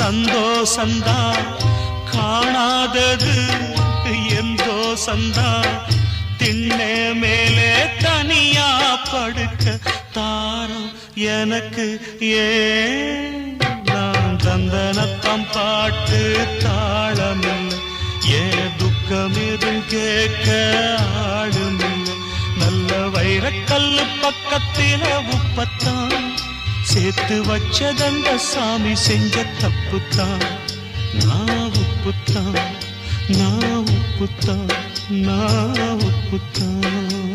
சந்தோஷந்தா காணாதது எந்தோ சந்தா திண்ணே மேலே தனியா படுக்க தாரம் எனக்கு ஏன் நான் தந்தனத்தம் பாட்டு தாளமில்லை ஏன் துக்கம் எதுவும் கேட்க ஆளுமில்லை நல்ல வைரக்கல்லு பக்கத்தில உப்பத்தான் சேர்த்து வச்சதந்த சாமி செஞ்ச தப்புத்தான் நான் உப்புத்தான் நான் உப்புத்தான் நான் உப்புத்தான்